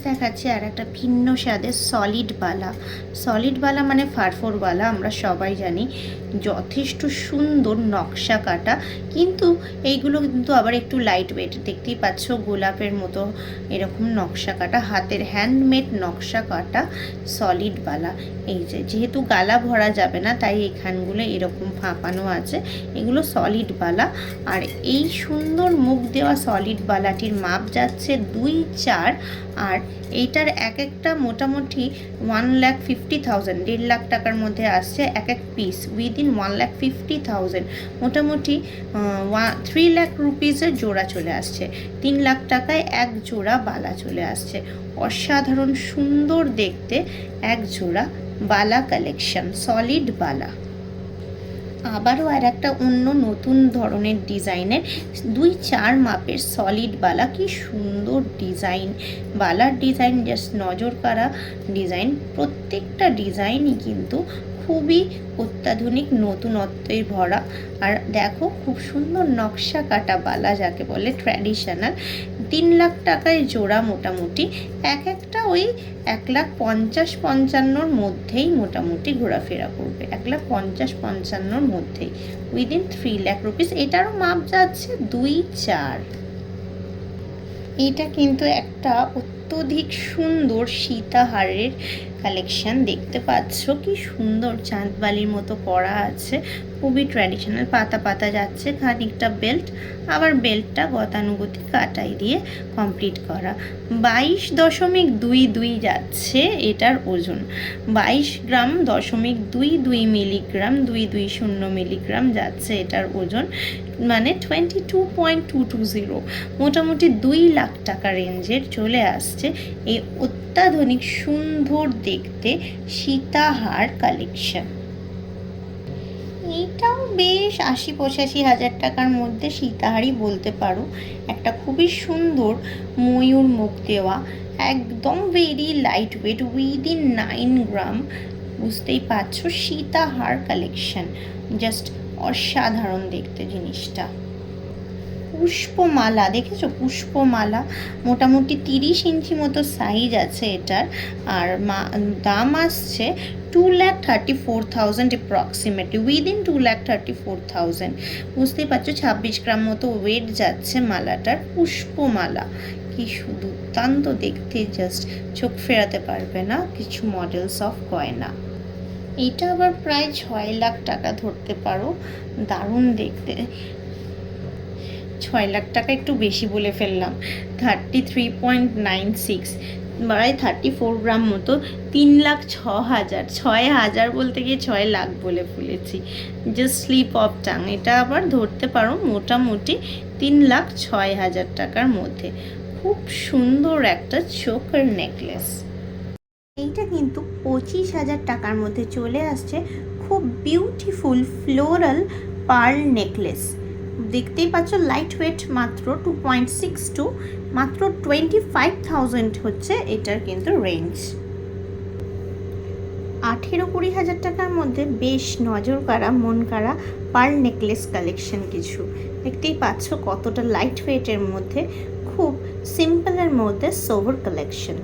দেখাচ্ছি আর একটা ভিন্ন স্বাদের সলিড বালা মানে ফারফোর বালা। আমরা সবাই জানি যথেষ্ট সুন্দর নকশা কাটা, কিন্তু এইগুলো কিন্তু আবার একটু লাইট ওয়েট। দেখতেই পাচ্ছ গোলাপের মতো এরকম নকশা কাটা, হাতের হ্যান্ডমেড নকশা কাটা সলিড বালা। এই যেহেতু গালা ভরা যাবে না তাই এখানগুলো এরকম ফাঁপানো আছে, এগুলো সলিড বালা। আর এই সুন্দর মুখ দেওয়া সলিড বালাটির মাপ যাচ্ছে 2-4, আর এইটার এক একটা মোটামুটি 1,50,000, 1.5 লাখ টাকার মধ্যে আসছে এক এক পিস। উইদিন 1,50,000 মোটামুটি 3 লাখ রুপিসের জোড়া চলে আসছে। 3 লাখ টাকায় এক জোড়া বালা চলে আসছে। অসাধারণ সুন্দর দেখতে এক জোড়া বালা কালেকশন, সলিড বালা। আবারও আর একটা অন্য নতুন ধরনের ডিজাইনের 2-4 মাপের সলিড বালা। কি সুন্দর ডিজাইন, বালার ডিজাইন জাস্ট নজর কাড়া ডিজাইন। প্রত্যেকটা ডিজাইনই কিন্তু খুবই অত্যাধুনিক, নতুনত্বে ভরা। আর দেখো খুব সুন্দর নকশা কাটা বালা, যাকে বলে ট্র্যাডিশনাল। 3 লাখ টাকায় জোড়া মোটামুটি, এক একটা ওই 1,50,55-র মধ্যেই মোটামুটি ঘোরাফেরা করবে। 1,50,55-র মধ্যেই, উইদিন 3 লাখ রুপিস। এটারও মাপ যাচ্ছে 2-4। এটা কিন্তু একটা অত্যধিক সুন্দর সীতাহারের কালেকশন। দেখতে পাচ্ছ কি সুন্দর চাঁদবালির মতো করা আছে, খুবই ট্র্যাডিশনাল। পাতা পাতা যাচ্ছে, খানিকটা বেল্ট, আবার বেল্টটা গতানুগতিক কাটাই দিয়ে কমপ্লিট করা। 22.22 যাচ্ছে এটার ওজন, 22 গ্রাম 0.22 মিলিগ্রাম, 220 মিলিগ্রাম যাচ্ছে এটার ওজন, মানে 22.220। মোটামুটি 2 লাখ টাকা রেঞ্জের চলে আসছে এই অত্যাধুনিক সুন্দর দেখতে সীতাহার কালেকশন। এইটাও বেশ 80-85 হাজার টাকার মধ্যে সীতাহারই বলতে পারো। একটা খুবই সুন্দর ময়ূর মুখ দেওয়া, একদম ভেরি লাইট ওয়েট, উইদিন 9 গ্রাম। বুঝতেই পারছো সীতাহার কালেকশন, জাস্ট অসাধারণ দেখতে জিনিসটা। পুষ্পমালা দেখেছো, পুষ্পমালা মোটামুটি 30 ইঞ্চি মতো সাইজ আছে এটার। আর দাম আসছে 2,34,000 অ্যাপ্রক্সিমেটলি, উইদিন 2,34,000। বুঝতেই পারছো 26 গ্রাম মতো ওয়েট যাচ্ছে মালাটার। পুষ্পমালা কি দুর্দান্ত দেখতে, জাস্ট চোখ ফেরাতে পারবে না কিছু মডেলস অফ গয়না। এটা আবার প্রায় 6 লাখ টাকা ধরতে পারো, দারুণ দেখতে। 6 লাখ টাকা একটু বেশি বলে ফেললাম, 33.96 প্রায় 34 গ্রাম মতো। 3,06,000, 6,000 বলতে গিয়ে 6 লাখ বলে ফেলেছি, জাস্ট স্লিপ অফ টাং। এটা আবার ধরতে পারো মোটামুটি 3,06,000 টাকার মধ্যে। খুব সুন্দর একটা চোকার নেকলেস। এইটা কিন্তু 25,000 টাকার মধ্যে চলে আসছে, খুব বিউটিফুল ফ্লোরাল পার্ল নেকলেস। দেখতেই পাচ্ছ লাইট ওয়েট, মাত্র 2.62, মাত্র 25,000 হচ্ছে এটার কিন্তু রেঞ্জ। 18-20 হাজার টাকার মধ্যে বেশ নজর কাড়া, মন কাড়া পার্ল নেকলেস কালেকশন কিছু। দেখতেই পাচ্ছ কতটা লাইট ওয়েটের মধ্যে, খুব সিম্পলের মধ্যে সোভার কালেকশন।